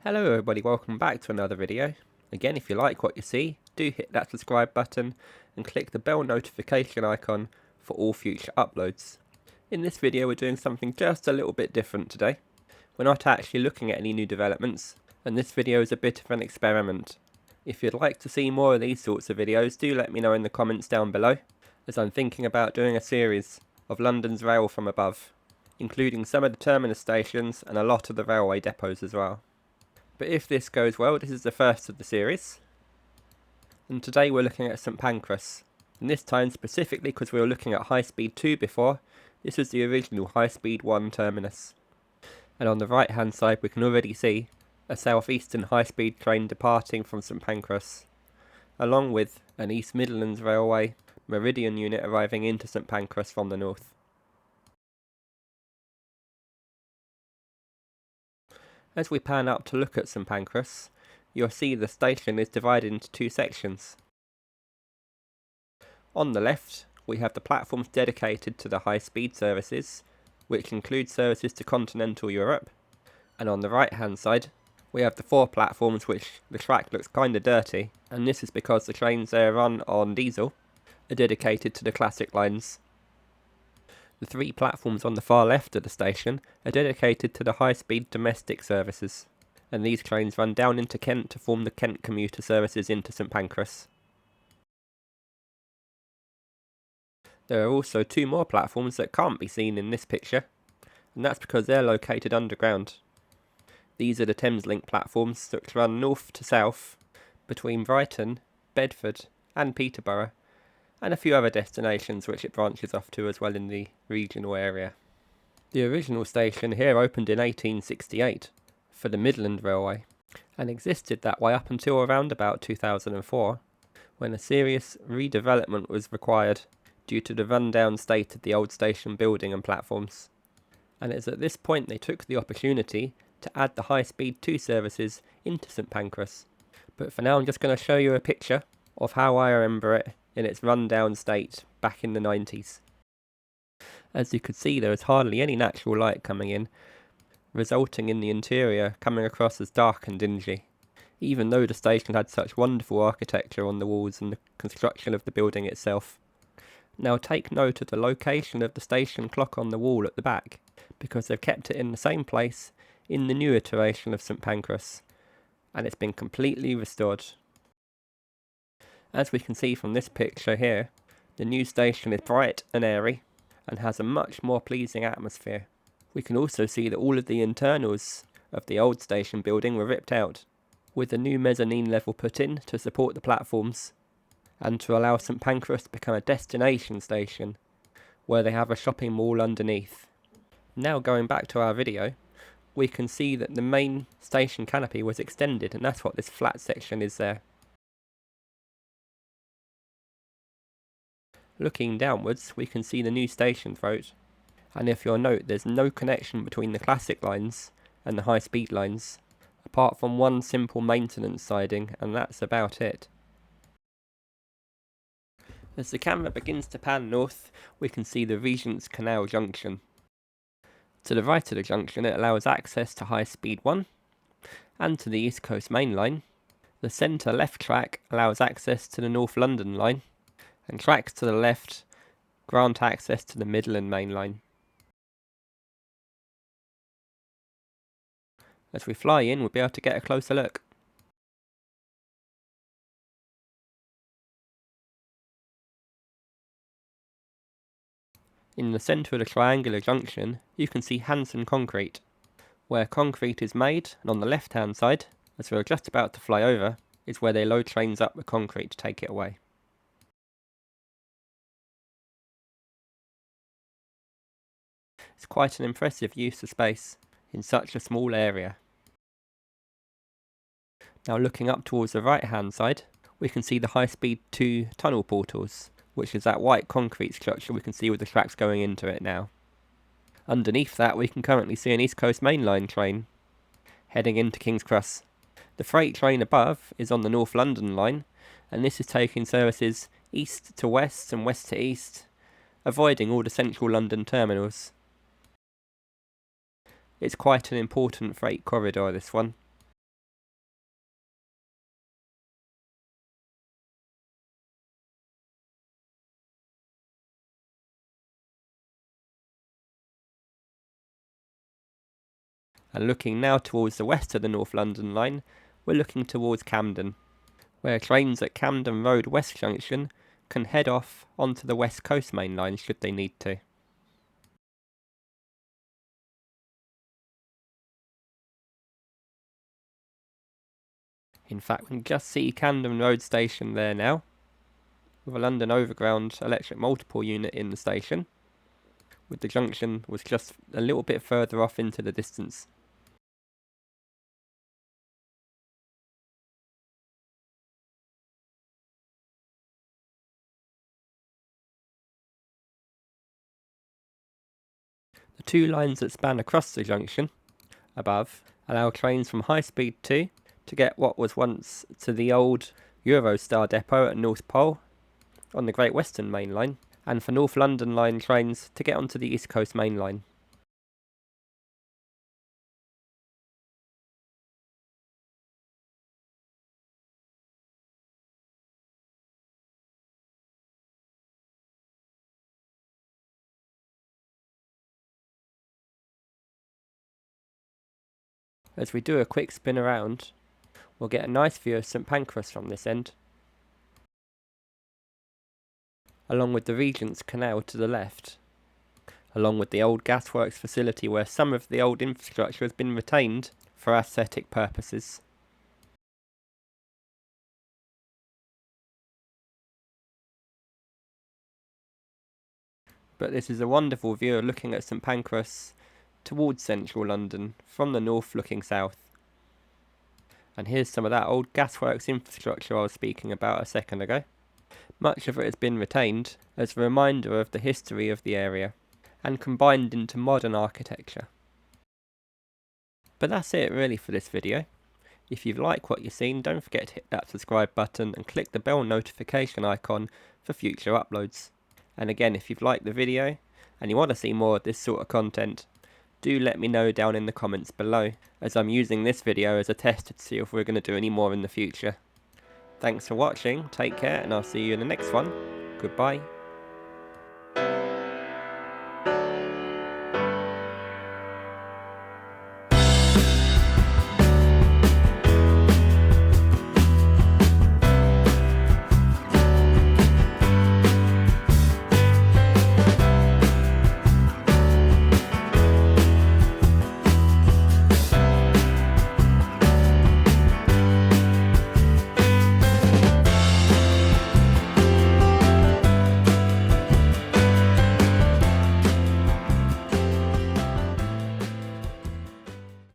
Hello everybody, welcome back to another video. Again, if you like what you see, do hit that subscribe button and click the bell notification icon for all future uploads. In this video we're doing something just a little bit different today. We're not actually looking at any new developments, and this video is a bit of an experiment. If you'd like to see more of these sorts of videos, do let me know in the comments down below, as I'm thinking about doing a series of London's rail from above, including some of the terminus stations and a lot of the railway depots as well. But if this goes well, this is the first of the series. And today we're looking at St Pancras. And this time specifically because we were looking at High Speed 2 before, this was the original High Speed 1 terminus. And on the right hand side we can already see a southeastern high speed train departing from St Pancras, along with an East Midlands Railway Meridian unit arriving into St Pancras from the north. As we pan up to look at St Pancras, you'll see the station is divided into two sections. On the left, we have the platforms dedicated to the high-speed services, which include services to continental Europe, and on the right-hand side, we have the four platforms which the track looks kinda dirty, and this is because the trains there run on diesel are dedicated to the classic lines. The three platforms on the far left of the station are dedicated to the high-speed domestic services, and these trains run down into Kent to form the Kent commuter services into St Pancras. There are also two more platforms that can't be seen in this picture, and that's because they're located underground. These are the Thameslink platforms that run north to south between Brighton, Bedford and Peterborough, and a few other destinations which it branches off to as well in the regional area. The original station here opened in 1868 for the Midland Railway, and existed that way up until around about 2004, when a serious redevelopment was required due to the run-down state of the old station building and platforms. And it's at this point they took the opportunity to add the high-speed 2 services into St Pancras. But for now I'm just going to show you a picture of how I remember it in its run-down state back in the 90s. As you could see, there was hardly any natural light coming in, resulting in the interior coming across as dark and dingy, even though the station had such wonderful architecture on the walls and the construction of the building itself. Now take note of the location of the station clock on the wall at the back, because they've kept it in the same place in the new iteration of St Pancras, and it's been completely restored. As we can see from this picture here, the new station is bright and airy, and has a much more pleasing atmosphere. We can also see that all of the internals of the old station building were ripped out, with a new mezzanine level put in to support the platforms, and to allow St Pancras to become a destination station, where they have a shopping mall underneath. Now going back to our video, we can see that the main station canopy was extended, and that's what this flat section is there. Looking downwards, we can see the new station throat, and if you'll note, there's no connection between the classic lines and the high-speed lines, apart from one simple maintenance siding, and that's about it. As the camera begins to pan north, we can see the Regents Canal Junction. To the right of the junction it allows access to High Speed 1, and to the East Coast Main Line. The centre left track allows access to the North London line, and tracks to the left grant access to the Midland Main Line. As we fly in, we'll be able to get a closer look. In the centre of the triangular junction, you can see Hanson Concrete, where concrete is made, and on the left hand side, as we're just about to fly over, is where they load trains up with concrete to take it away. It's quite an impressive use of space in such a small area. Now looking up towards the right hand side, we can see the High Speed 2 tunnel portals, which is that white concrete structure we can see with the tracks going into it now. Underneath that we can currently see an East Coast Main Line train heading into King's Cross. The freight train above is on the North London line, and this is taking services east to west and west to east, avoiding all the central London terminals. It's quite an important freight corridor, this one. And looking now towards the west of the North London line, we're looking towards Camden, where trains at Camden Road West Junction can head off onto the West Coast Main Line should they need to. In fact, we can just see Camden Road Station there now, with a London Overground electric multiple unit in the station, with the junction was just a little bit further off into the distance. The two lines that span across the junction above allow trains from High Speed 2 to get what was once to the old Eurostar depot at North Pole on the Great Western Main Line, and for North London Line trains to get onto the East Coast Main Line. As we do a quick spin around, we'll get a nice view of St Pancras from this end, along with the Regents Canal to the left, along with the old gasworks facility where some of the old infrastructure has been retained for aesthetic purposes. But this is a wonderful view of looking at St Pancras towards central London from the north looking south. And here's some of that old gasworks infrastructure I was speaking about a second ago. Much of it has been retained as a reminder of the history of the area, and combined into modern architecture. But that's it really for this video. If you like what you've seen, don't forget to hit that subscribe button and click the bell notification icon for future uploads. And again, if you've liked the video and you want to see more of this sort of content, do let me know down in the comments below, as I'm using this video as a test to see if we're going to do any more in the future. Thanks for watching, take care, and I'll see you in the next one. Goodbye.